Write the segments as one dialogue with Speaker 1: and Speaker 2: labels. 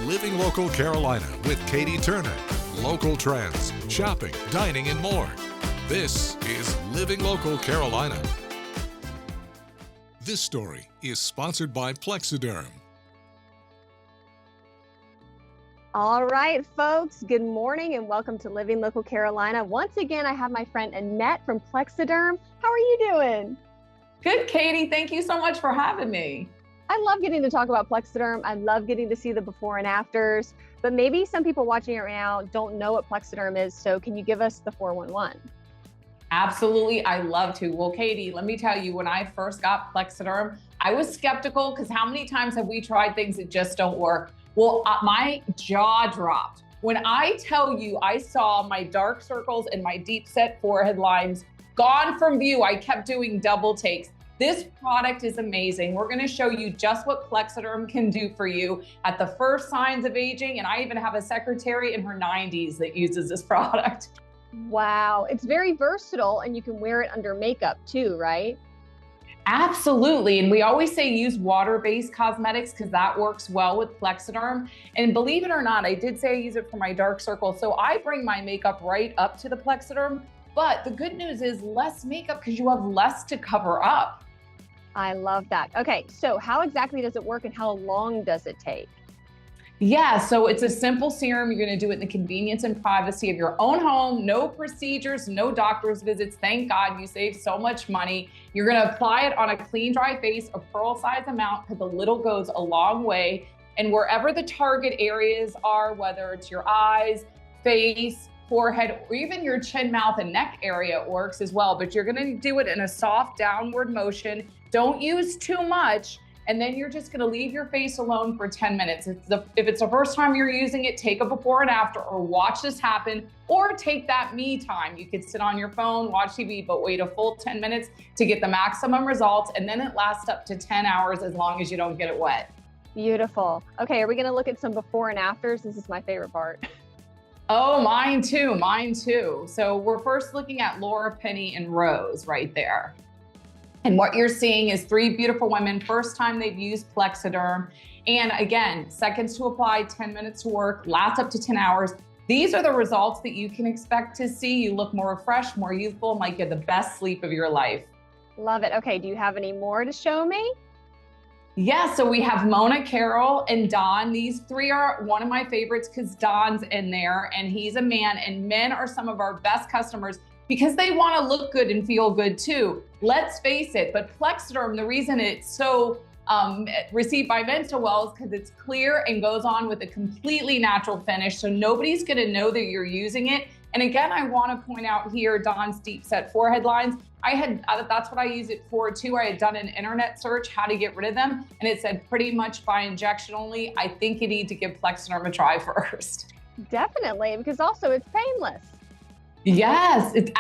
Speaker 1: Living Local Carolina with Katie Turner. Local trends, shopping, dining, and more. This is Living Local Carolina. This story is sponsored by Plexiderm.
Speaker 2: All right, folks, good morning and welcome to Living Local Carolina. Once again, I have my friend Annette from Plexiderm. How are you doing?
Speaker 3: Good, Katie. Thank you so much for having me.
Speaker 2: I love getting to talk about Plexiderm. I love getting to see the before and afters, but maybe some people watching it right now don't know what Plexiderm is. So can you give us the 411?
Speaker 3: Absolutely. I love to. Well, Katie, let me tell you, when I first got Plexiderm, I was skeptical because how many times have we tried things that just don't work? Well, my jaw dropped. When I tell you I saw my dark circles and my deep set forehead lines gone from view, I kept doing double takes. This product is amazing. We're going to show you just what Plexiderm can do for you at the first signs of aging. And I even have a secretary in her 90s that uses this product.
Speaker 2: Wow, it's very versatile and you can wear it under makeup too, right?
Speaker 3: Absolutely. And we always say use water-based cosmetics because that works well with Plexiderm. And believe it or not, I did say I use it for my dark circles. So I bring my makeup right up to the Plexiderm. But the good news is less makeup because you have less to cover up.
Speaker 2: I love that. Okay, so how exactly does it work and how long does it take?
Speaker 3: Yeah, so it's a simple serum. You're going to do it in the convenience and privacy of your own home. No procedures, no doctor's visits. Thank God you save so much money. You're going to apply it on a clean, dry face, a pearl size amount, because a little goes a long way. And wherever the target areas are, whether it's your eyes, face, forehead, or even your chin, mouth, and neck area, it works as well. But you're going to do it in a soft downward motion. Don't use too much. And then you're just gonna leave your face alone for 10 minutes. If it's the first time you're using it, take a before and after, or watch this happen, or take that me time. You could sit on your phone, watch TV, but wait a full 10 minutes to get the maximum results. And then it lasts up to 10 hours as long as you don't get it wet.
Speaker 2: Beautiful. Okay, are we gonna look at some before and afters? This is my favorite part.
Speaker 3: Oh, mine too. So we're first looking at Laura, Penny, and Rose right there. And what you're seeing is three beautiful women, first time they've used Plexiderm. And again, seconds to apply, 10 minutes to work, lasts up to 10 hours. These are the results that you can expect to see. You look more refreshed, more youthful, might get the best sleep of your life.
Speaker 2: Love it. Okay, do you have any more to show me?
Speaker 3: Yeah, so we have Mona, Carol, and Don. These three are one of my favorites because Don's in there and he's a man, and men are some of our best customers because they want to look good and feel good too. Let's face it, but Plexiderm, the reason it's so received by men so well is because it's clear and goes on with a completely natural finish. So nobody's going to know that you're using it. And again, I want to point out here, Don's deep set forehead lines. That's what I use it for too. I had done an internet search how to get rid of them. And it said pretty much by injection only. I think you need to give Plexiderm a try first.
Speaker 2: Definitely, because also it's painless.
Speaker 3: Yes, it's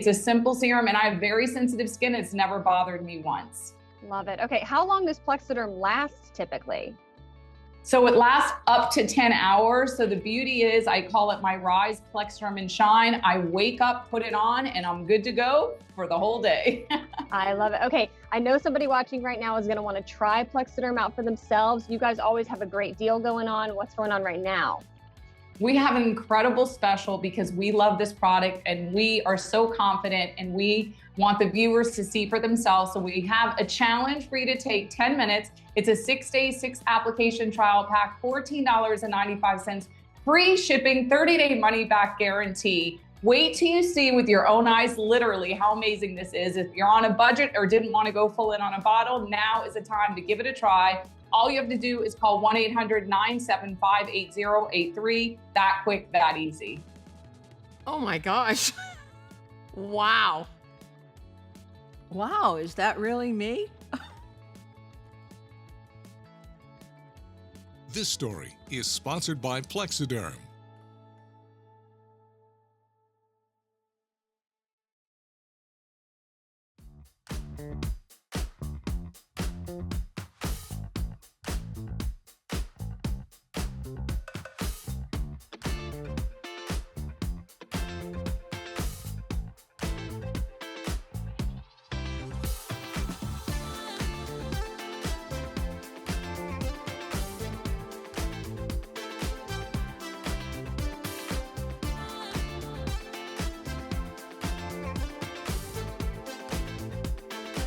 Speaker 3: a simple serum, and I have very sensitive skin. It's never bothered me once.
Speaker 2: Love it. Okay, how long does Plexiderm last typically?
Speaker 3: So it lasts up to 10 hours. So the beauty is, I call it my Rise Plexiderm and Shine. I wake up, put it on, and I'm good to go for the whole day.
Speaker 2: I love it. Okay, I know somebody watching right now is going to want to try Plexiderm out for themselves. You guys always have a great deal going on. What's going on right now?
Speaker 3: We have an incredible special because we love this product and we are so confident and we want the viewers to see for themselves. So we have a challenge for you to take 10 minutes. It's a 6-day, 6-application trial pack, $14.95, free shipping, 30-day money-back guarantee. Wait till you see with your own eyes literally how amazing this is. If you're on a budget or didn't want to go full in on a bottle, now is the time to give it a try. All you have to do is call 1-800-975-8083. That quick, that easy.
Speaker 4: Oh my gosh. Wow. Wow, is that really me?
Speaker 1: This story is sponsored by Plexiderm.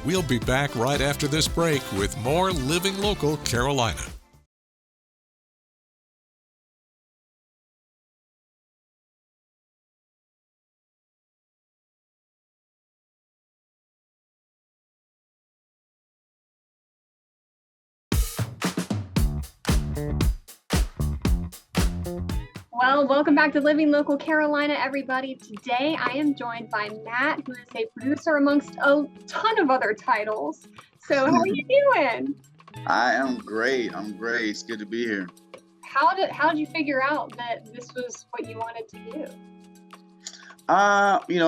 Speaker 1: We'll be back right after this break with more Living Local Carolina.
Speaker 2: Well, welcome back to Living Local Carolina, everybody. Today, I am joined by Matt, who is a producer amongst a ton of other titles. So, how are you doing?
Speaker 5: I am great. I'm great. It's good to be here.
Speaker 2: How did you figure out that this was what you wanted to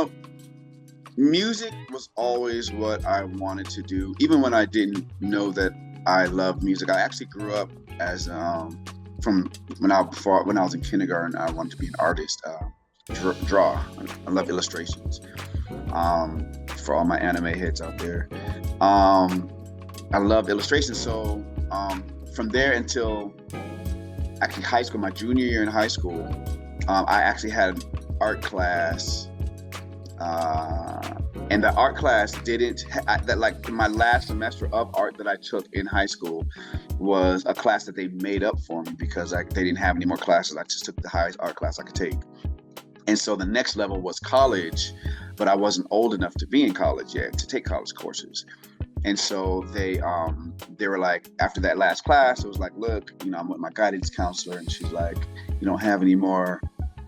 Speaker 2: do?
Speaker 5: Music was always what I wanted to do, even when I didn't know that I loved music. I actually grew up as from when I was in kindergarten. I wanted to be an artist, draw. I love illustrations. For all my anime heads out there, I love illustrations. So from there until actually high school, my junior year in high school, I actually had an art class. And the art class my last semester of art that I took in high school was a class that they made up for me because they didn't have any more classes. I just took the highest art class I could take. And so the next level was college, but I wasn't old enough to be in college yet to take college courses. And so they were like, after that last class, it was like, look, I'm with my guidance counselor, and she's like, you don't have any more,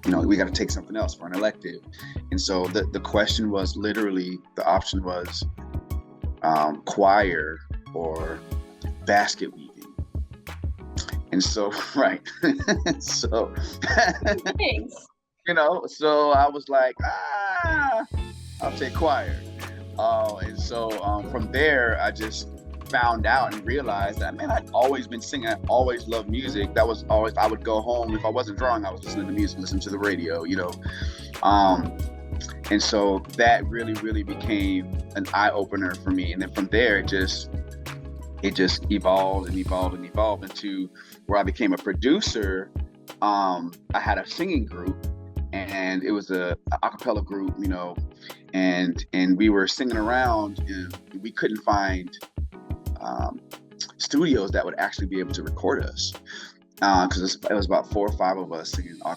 Speaker 5: we got to take something else for an elective. And so the question was literally, the option was choir or basket weaving. And so, right. So,
Speaker 2: Thanks.
Speaker 5: So I was like, I'll take choir. And so from there, I just found out and realized that, man, I'd always been singing. I always loved music. That was always, I would go home. If I wasn't drawing, I was listening to music, listening to the radio, And so that really, really became an eye opener for me. And then from there, it just evolved and evolved and evolved into where I became a producer. I had a singing group, and it was a cappella group, and we were singing around, and we couldn't find studios that would actually be able to record us, because it was about 4 or 5 of us singing a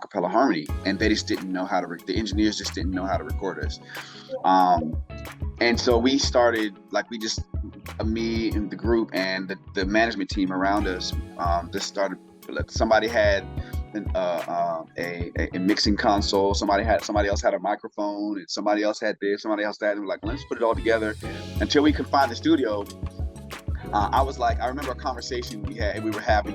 Speaker 5: cappella harmony, and they just didn't know how to. The engineers just didn't know how to record us, and so we started me and the group and the management team around us just started. Somebody had a mixing console. Somebody else had a microphone, and somebody else had this, somebody else that. And we're like, let's put it all together until we could find the studio. I remember a conversation we were having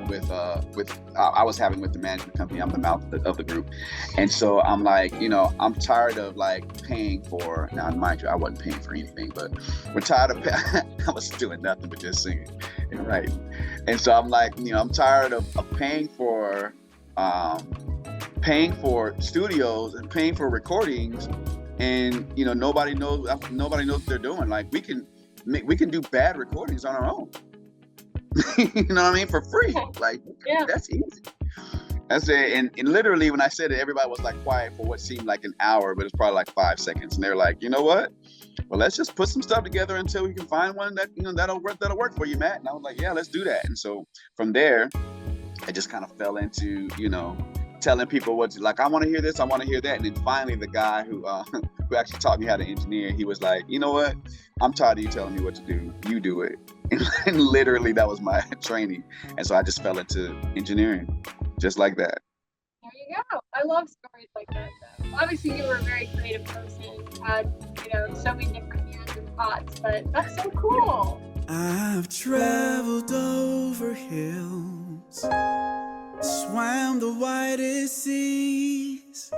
Speaker 5: I was having with the management company. I'm the mouth of the group. And so I'm like, I'm tired of paying for, now mind you, I wasn't paying for anything, but we're tired of, I was doing nothing but just singing and writing. And so I'm like, I'm tired of paying for studios and paying for recordings, and nobody knows what they're doing. Like we can do bad recordings on our own. You know what I mean? For free. That's easy. That's it. And literally when I said it, everybody was quiet for what seemed like an hour, but it's probably 5 seconds. And they're like, you know what? Well, let's just put some stuff together until we can find one that, that'll work for you, Matt. And I was like, yeah, let's do that. And so from there, I just kind of fell into, telling people I want to hear this, I want to hear that. And then finally the guy who actually taught me how to engineer, he was like, you know what? I'm tired of you telling me what to do. You do it. And literally that was my training. And so I just fell into engineering just like that.
Speaker 2: There you go. I love stories like that, though. Obviously, you were a very creative person. You had, so many different hands and thoughts, but that's so cool.
Speaker 6: I've traveled over hills, swam the widest seas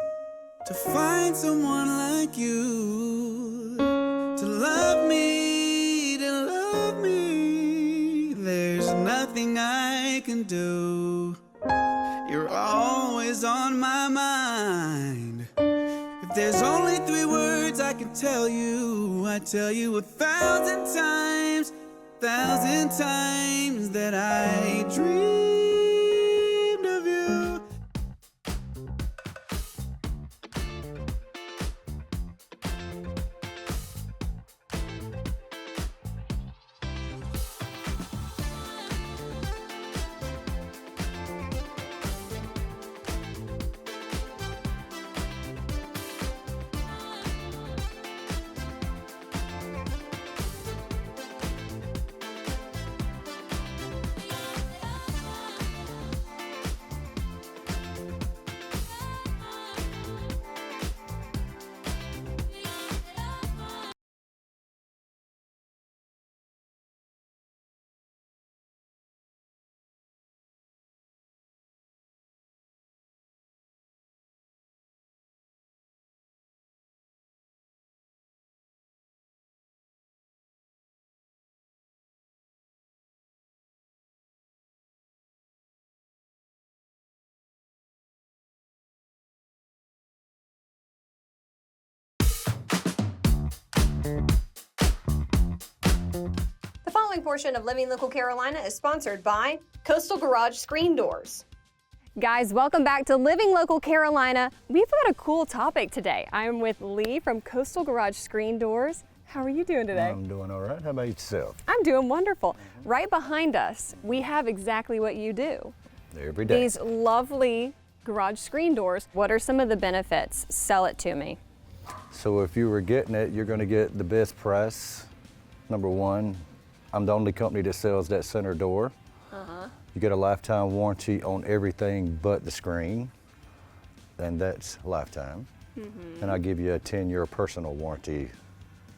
Speaker 6: to find someone like you to love me, There's nothing I can do. You're always on my mind. If there's only 3 words I can tell you, I tell you 1,000 times, that I dreamed of you.
Speaker 7: following portion of Living Local Carolina is sponsored by Coastal Garage Screen Doors.
Speaker 2: Guys, welcome back to Living Local Carolina. We've got a cool topic today. I'm with Lee from Coastal Garage Screen Doors. How are you doing today?
Speaker 8: I'm doing all right. How about yourself?
Speaker 2: I'm doing wonderful. Right behind us, we have exactly what you do.
Speaker 8: Every day.
Speaker 2: These lovely garage screen doors. What are some of the benefits? Sell it to me.
Speaker 8: So if you were getting it, you're going to get the best price. Number one, I'm the only company that sells that center door. You get a lifetime warranty on everything but the screen, and that's lifetime. And I give you a 10-year personal warranty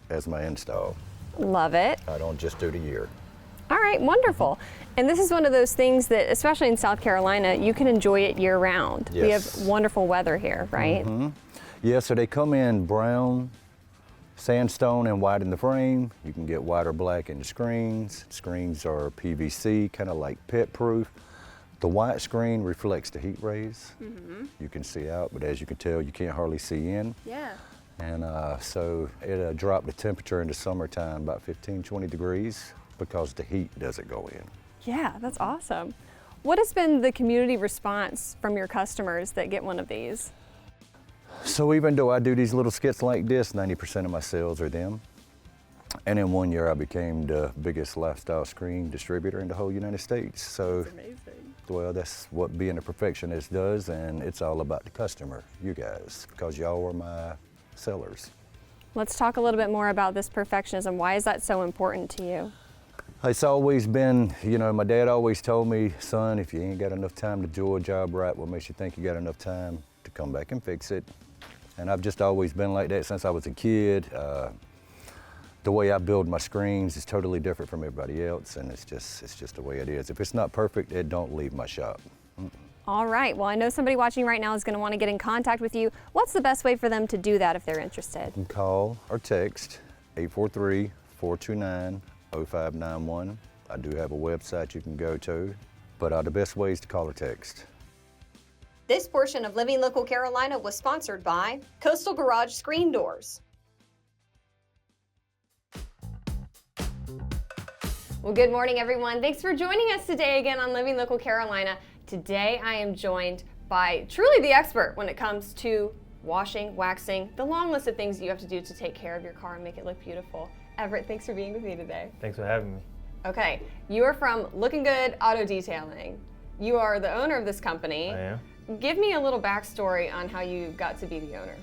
Speaker 8: as my install.
Speaker 2: Love it.
Speaker 8: I don't just do the year.
Speaker 2: All right, wonderful. And this is one of those things that, especially in South Carolina, you can enjoy it year round.
Speaker 8: Yes.
Speaker 2: We have wonderful weather here, right?
Speaker 8: Yeah, so they come in brown, sandstone, and white in the frame. You can get white or black in the screens. Screens are PVC, kind of like pet proof. The white screen reflects the heat rays. You can see out, but as you can tell, you can't hardly see in.
Speaker 2: Yeah.
Speaker 8: And so it'll drop the temperature in the summertime about 15, 20 degrees because the heat doesn't go in.
Speaker 2: Yeah, that's awesome. What has been the community response from your customers that get one of these?
Speaker 8: So even though I do these little skits like this, 90% of my sales are them. And in 1 year, I became the biggest lifestyle screen distributor in the whole United States. So,
Speaker 2: That's amazing.
Speaker 8: well, that's what being a perfectionist does, and it's all about the customer, you guys, because y'all are my sellers.
Speaker 2: Let's talk a little bit more about this perfectionism. Why is that so important to you?
Speaker 8: It's always been, you know, my dad always told me, son, if you ain't got enough time to do a job right, what makes you think you got enough time to come back and fix it? And I've just always been like that since I was a kid. The way I build my screens is totally different from everybody else, and it's just the way it is. If it's not perfect, it don't leave my shop.
Speaker 2: All right, well, I know somebody watching right now is going to want to get in contact with you. What's the best way for them to do that if they're interested?
Speaker 8: You can call or text 843-429-0591. I do have a website you can go to, but the best way is to call or text.
Speaker 7: This portion of Living Local Carolina was sponsored by Coastal Garage Screen Doors.
Speaker 2: Well, good morning, everyone. Thanks for joining us today again on Living Local Carolina. Today, I am joined by truly the expert when it comes to washing, waxing, the long list of things you have to do to take care of your car and make it look beautiful. Everett, thanks for being with me today.
Speaker 9: Thanks for having me.
Speaker 2: Okay, you are from Looking Good Auto Detailing. You are the owner of this company.
Speaker 9: I am.
Speaker 2: Give me a little backstory on how you got to be the owner.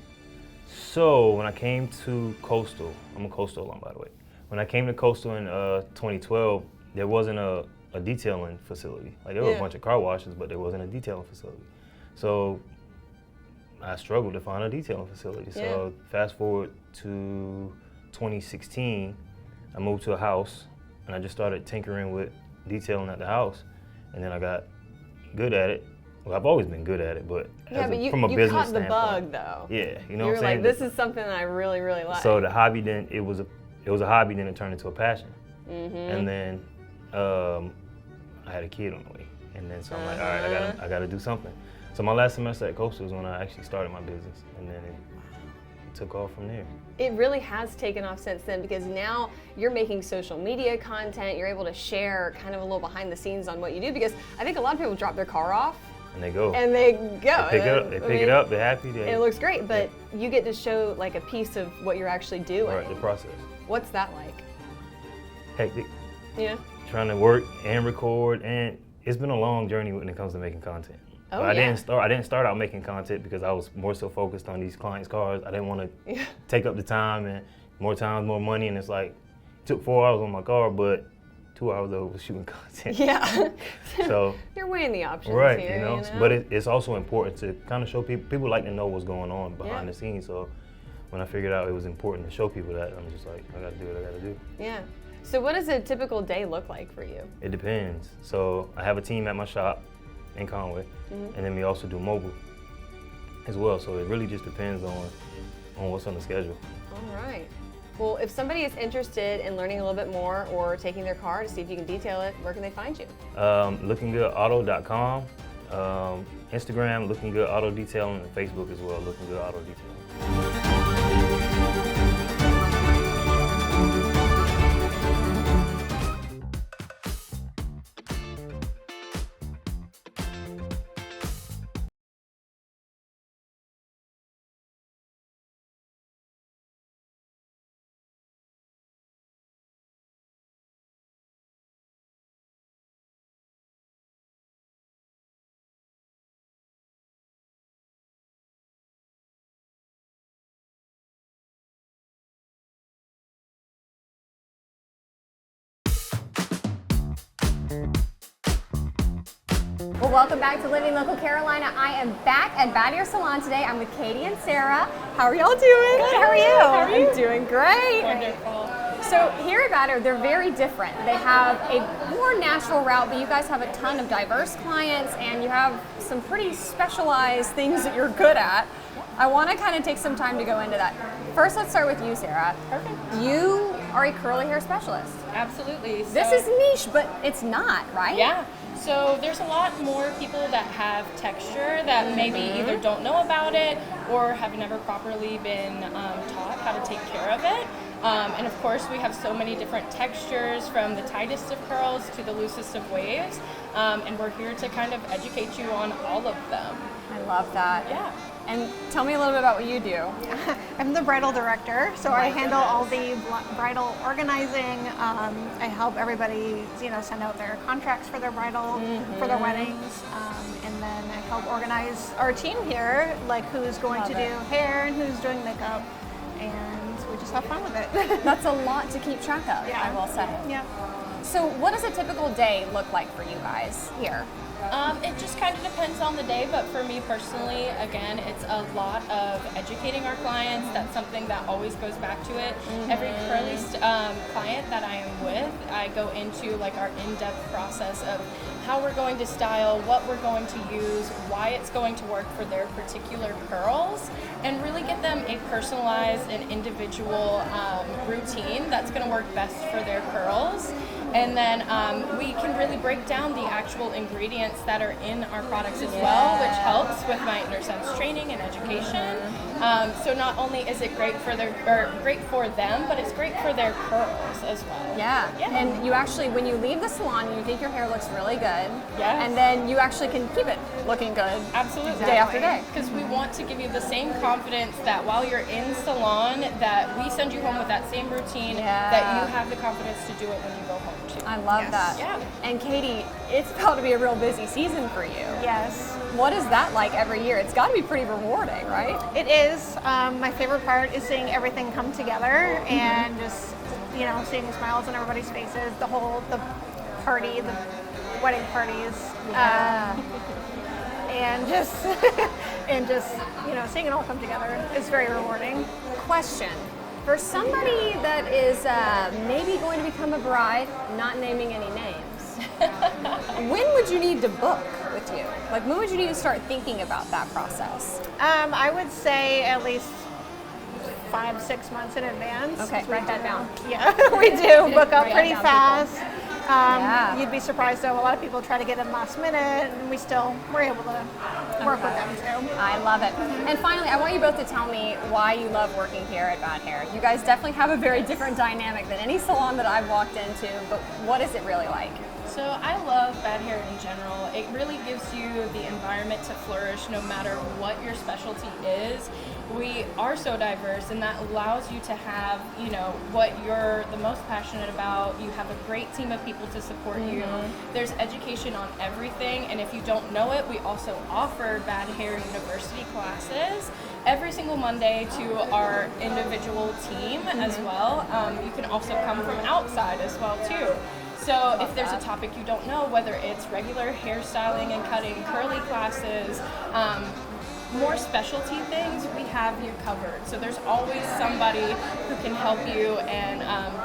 Speaker 9: So when I came to Coastal, I'm a Coastal alum, by the way. When I came to Coastal in 2012, there wasn't a detailing facility. Like there were a bunch of car washes, but there wasn't a detailing facility. So I struggled to find a detailing facility. So fast forward to 2016, I moved to a house and I just started tinkering with detailing at the house. And then I got good at it. Well, I've always been good at it, but from a business
Speaker 2: caught the
Speaker 9: standpoint.
Speaker 2: bug though.
Speaker 9: Yeah, you know
Speaker 2: you
Speaker 9: what I'm
Speaker 2: were
Speaker 9: saying?
Speaker 2: like, this is something that I really, really like.
Speaker 9: So the hobby then, it was a hobby, then it turned into a passion. And then I had a kid on the way. And then so I'm like, all right, I gotta do something. So my last semester at Coastal was when I actually started my business, and then it took off from there.
Speaker 2: It really has taken off since then because now you're making social media content, you're able to share kind of a little behind the scenes on what you do, because I think a lot of people drop their car off
Speaker 9: And they go.
Speaker 2: and they go.
Speaker 9: They pick it up. They pick it up. They're happy.
Speaker 2: It looks great, but you get to show like a piece of what you're actually doing.
Speaker 9: Right, the process.
Speaker 2: What's that like?
Speaker 9: Hectic.
Speaker 2: Yeah.
Speaker 9: Trying to work and record, and it's been a long journey when it comes to making content.
Speaker 2: Oh,
Speaker 9: I
Speaker 2: yeah.
Speaker 9: didn't start out making content because I was more so focused on these clients' cars. I didn't want to take up the time, and more time, more money, and it's like, it took 4 hours on my car, but 2 hours of it was shooting content.
Speaker 2: Yeah.
Speaker 9: So
Speaker 2: You're weighing the options
Speaker 9: right,
Speaker 2: here,
Speaker 9: you know. But it's also important to kind of show people like to know what's going on behind the scenes. So when I figured out it was important to show people that, I'm just like, I gotta do what I gotta do.
Speaker 2: Yeah. So what does a typical day look like for you?
Speaker 9: It depends. So I have a team at my shop in Conway, and then we also do mobile as well. So it really just depends on what's on the schedule.
Speaker 2: All right. Well, if somebody is interested in learning a little bit more or taking their car to see if you can detail it, where can they find you?
Speaker 9: LookingGoodAuto.com, Instagram, Looking Good Auto Detailing, and Facebook as well, Looking Good Auto Detailing.
Speaker 2: Well, welcome back to Living Local Carolina. I am back at Bad Hair Salon today. I'm with Katie and Sarah. How are y'all doing?
Speaker 7: Good, how are you? How are you?
Speaker 2: I'm doing great.
Speaker 7: Wonderful.
Speaker 2: So here at Bad Hair, they're very different. They have a more natural route, but you guys have a ton of diverse clients and you have some pretty specialized things that you're good at. I want to kind of take some time to go into that. First, let's start with you, Sarah.
Speaker 10: Perfect.
Speaker 2: You are a curly hair specialist.
Speaker 10: Absolutely.
Speaker 2: This is niche, but it's not, right?
Speaker 10: Yeah. So there's a lot more people that have texture that maybe either don't know about it or have never properly been taught how to take care of it. And of course, we have so many different textures, from the tightest of curls to the loosest of waves. And we're here to kind of educate you on all of them.
Speaker 2: I love that.
Speaker 10: Yeah.
Speaker 2: And tell me a little bit about what you do.
Speaker 11: I'm the bridal director, so I handle all the bridal organizing. I help everybody, send out their contracts for their bridal, for their weddings, and then I help organize our team here, like who's going to do hair and who's doing makeup, and we just have fun with it.
Speaker 2: That's a lot to keep track of,
Speaker 11: Yeah.
Speaker 2: I will say.
Speaker 11: Yeah.
Speaker 2: So what does a typical day look like for you guys here?
Speaker 10: It just kind of depends on the day, but for me personally, again, it's a lot of educating our clients. That's something that always goes back to it. Every curly client that I am with, I go into like our in-depth process of how we're going to style, what we're going to use, why it's going to work for their particular curls, and really get them a personalized and individual routine that's going to work best for their curls. And then we can really break down the actual ingredients that are in our products as well, which helps with my InnerSense training and education. So not only is it great for great for them, but it's great for their curls as well.
Speaker 2: Yeah. And you actually, when you leave the salon, you think your hair looks really good.
Speaker 10: Yes.
Speaker 2: And then you actually can keep it looking good.
Speaker 10: Absolutely.
Speaker 2: Day after day.
Speaker 10: Because we want to give you the same confidence that while you're in salon, that we send you home with that same routine, that you have the confidence to do it when you go home too.
Speaker 2: I love that.
Speaker 10: Yeah.
Speaker 2: And Katie, it's about to be a real busy season for you.
Speaker 11: Yes.
Speaker 2: What is that like every year? It's got to be pretty rewarding, right?
Speaker 11: It is. My favorite part is seeing everything come together and just, seeing the smiles on everybody's faces, the party, the wedding parties. And just, seeing it all come together is very rewarding.
Speaker 2: Question. For somebody that is maybe going to become a bride, not naming any names, when would you need to book with you? Like, when would you need to start thinking about that process?
Speaker 11: I would say at least 5-6 months in advance.
Speaker 2: Okay, write that down.
Speaker 11: Yeah, we do book up
Speaker 2: Write
Speaker 11: pretty
Speaker 2: that down,
Speaker 11: fast. You'd be surprised though, a lot of people try to get in last minute, and we're able to work with them too.
Speaker 2: I love it. And finally, I want you both to tell me why you love working here at Bad Hair. You guys definitely have a very different dynamic than any salon that I've walked into, but what is it really like?
Speaker 10: So I love Bad Hair in general. It really gives you the environment to flourish no matter what your specialty is. We are so diverse, and that allows you to have, what you're the most passionate about. You have a great team of people to support you. There's education on everything, and if you don't know it, we also offer Bad Hair University classes every single Monday to our individual team as well. You can also come from outside as well too. So if there's a topic you don't know, whether it's regular hairstyling and cutting, curly classes, more specialty things, we have you covered. So there's always somebody who can help you, and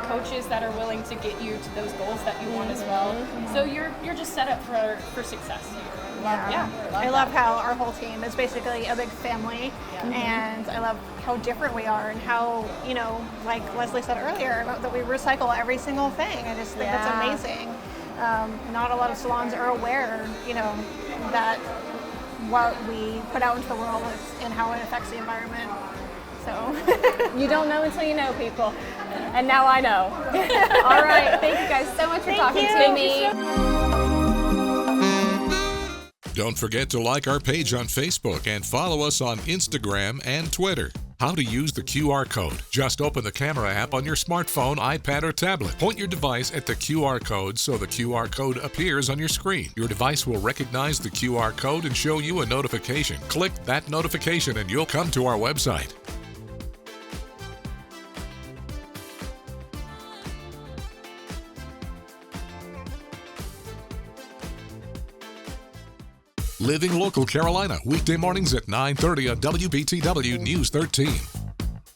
Speaker 10: coaches that are willing to get you to those goals that you want as well. So you're just set up for success here.
Speaker 11: I love how our whole team is basically a big family, and I love how different we are, and how, like Leslie said earlier, that we recycle every single thing. I just think that's amazing. Not a lot of salons are aware, that what we put out into the world and how it affects the environment. So
Speaker 2: you don't know until you know, people. And now I know. All right. Thank you guys so much for talking to me.
Speaker 1: Don't forget to like our page on Facebook and follow us on Instagram and Twitter. How to use the QR code. Just open the camera app on your smartphone, iPad, or tablet. Point your device at the QR code so the QR code appears on your screen. Your device will recognize the QR code and show you a notification. Click that notification and you'll come to our website. Living Local Carolina, weekday mornings at 9:30 on WBTW News 13.